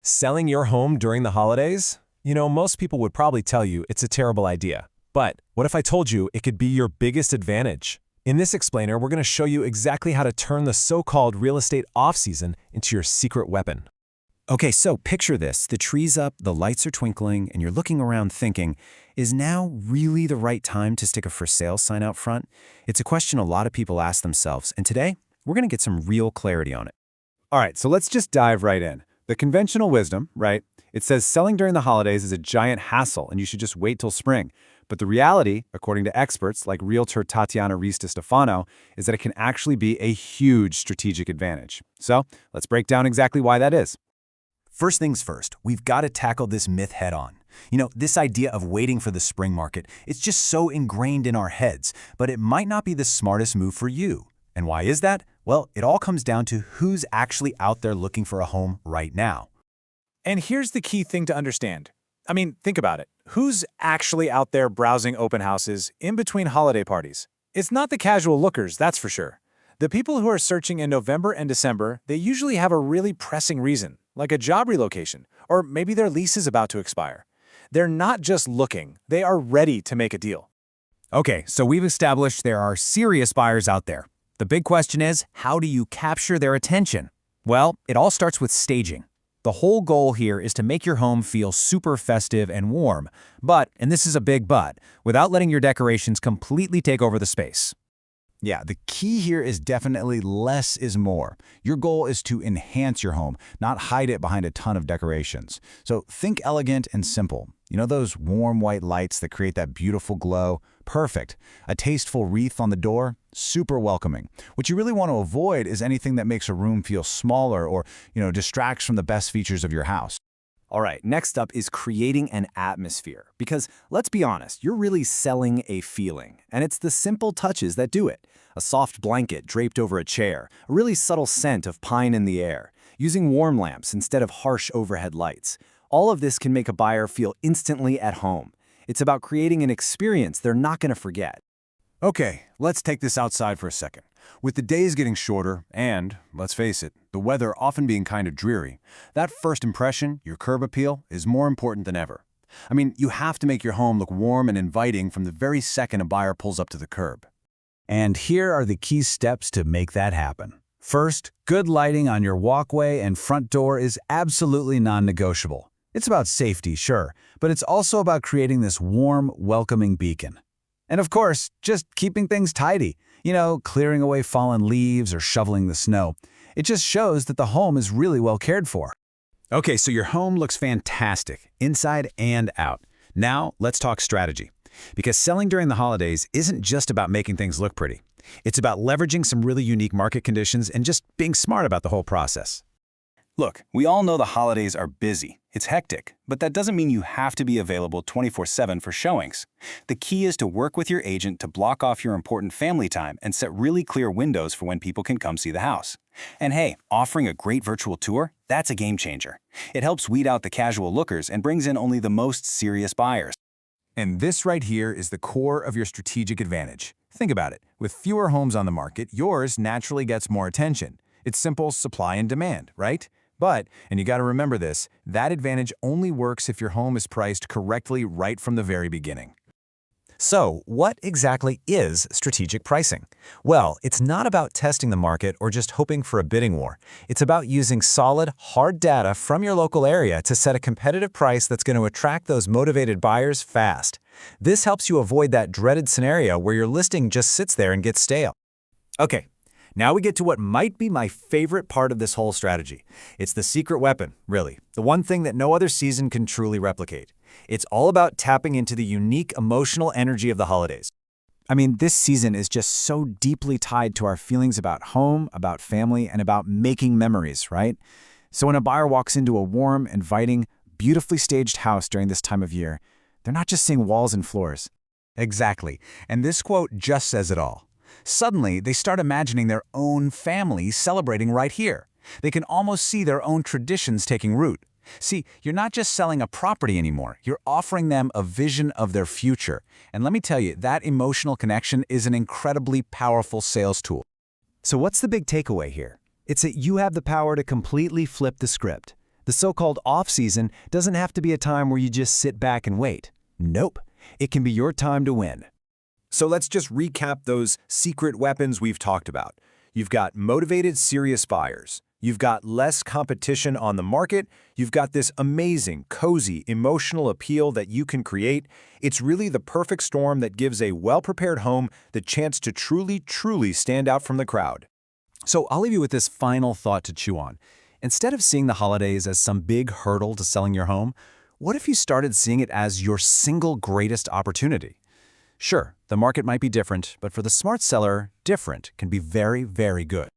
Selling your home during the holidays? You know, most people would probably tell you it's a terrible idea. But what if I told you it could be your biggest advantage? In this explainer, we're going to show you exactly how to turn the so-called real estate off-season into your secret weapon. Okay, so picture this. The tree's up, the lights are twinkling, and you're looking around thinking, is now really the right time to stick a for sale sign out front? It's a question a lot of people ask themselves, and today, we're going to get some real clarity on it. All right, so let's just dive right in. The conventional wisdom, right? It says selling during the holidays is a giant hassle and you should just wait till spring. But the reality, according to experts like realtor Tatiana Stefano, is that it can actually be a huge strategic advantage. So let's break down exactly why that is. First things first, we've got to tackle this myth head on. You know, this idea of waiting for the spring market, it's just so ingrained in our heads, but it might not be the smartest move for you. And why is that? Well, it all comes down to who's actually out there looking for a home right now. And here's the key thing to understand. I mean, think about it. Who's actually out there browsing open houses in between holiday parties? It's not the casual lookers, that's for sure. The people who are searching in November and December, they usually have a really pressing reason, like a job relocation, or maybe their lease is about to expire. They're not just looking, they are ready to make a deal. Okay, so we've established there are serious buyers out there. The big question is, how do you capture their attention? Well, it all starts with staging. The whole goal here is to make your home feel super festive and warm, but, and this is a big but, without letting your decorations completely take over the space. Yeah, the key here is definitely less is more. Your goal is to enhance your home, not hide it behind a ton of decorations. So think elegant and simple. You know those warm white lights that create that beautiful glow? Perfect. A tasteful wreath on the door? Super welcoming. What you really want to avoid is anything that makes a room feel smaller or, distracts from the best features of your house. All right, next up is creating an atmosphere. Because let's be honest, you're really selling a feeling. And it's the simple touches that do it. A soft blanket draped over a chair, a really subtle scent of pine in the air, using warm lamps instead of harsh overhead lights. All of this can make a buyer feel instantly at home. It's about creating an experience they're not going to forget. Okay, let's take this outside for a second. With the days getting shorter and, let's face it, the weather often being kind of dreary, that first impression, your curb appeal, is more important than ever. I mean, you have to make your home look warm and inviting from the very second a buyer pulls up to the curb. And here are the key steps to make that happen. First, good lighting on your walkway and front door is absolutely non-negotiable. It's about safety, sure, but it's also about creating this warm, welcoming beacon. And of course, just keeping things tidy. Clearing away fallen leaves or shoveling the snow. It just shows that the home is really well cared for. Okay, so your home looks fantastic, inside and out. Now, let's talk strategy. Because selling during the holidays isn't just about making things look pretty. It's about leveraging some really unique market conditions and just being smart about the whole process. Look, we all know the holidays are busy. It's hectic, but that doesn't mean you have to be available 24/7 for showings. The key is to work with your agent to block off your important family time and set really clear windows for when people can come see the house. And hey, offering a great virtual tour, that's a game changer. It helps weed out the casual lookers and brings in only the most serious buyers. And this right here is the core of your strategic advantage. Think about it. With fewer homes on the market, yours naturally gets more attention. It's simple supply and demand, right? But, and you got to remember this, that advantage only works if your home is priced correctly right from the very beginning. So, what exactly is strategic pricing? Well, it's not about testing the market or just hoping for a bidding war. It's about using solid, hard data from your local area to set a competitive price that's going to attract those motivated buyers fast. This helps you avoid that dreaded scenario where your listing just sits there and gets stale. Okay. Now we get to what might be my favorite part of this whole strategy. It's the secret weapon, really. The one thing that no other season can truly replicate. It's all about tapping into the unique emotional energy of the holidays. I mean, this season is just so deeply tied to our feelings about home, about family, and about making memories, right? So when a buyer walks into a warm, inviting, beautifully staged house during this time of year, they're not just seeing walls and floors. Exactly. And this quote just says it all. Suddenly, they start imagining their own family celebrating right here. They can almost see their own traditions taking root. See, you're not just selling a property anymore. You're offering them a vision of their future. And let me tell you, that emotional connection is an incredibly powerful sales tool. So what's the big takeaway here? It's that you have the power to completely flip the script. The so-called off-season doesn't have to be a time where you just sit back and wait. Nope. It can be your time to win. So let's just recap those secret weapons we've talked about. You've got motivated, serious buyers. You've got less competition on the market. You've got this amazing, cozy, emotional appeal that you can create. It's really the perfect storm that gives a well-prepared home the chance to truly stand out from the crowd. So I'll leave you with this final thought to chew on. Instead of seeing the holidays as some big hurdle to selling your home, what if you started seeing it as your single greatest opportunity? Sure, the market might be different, but for the smart seller, different can be very, very good.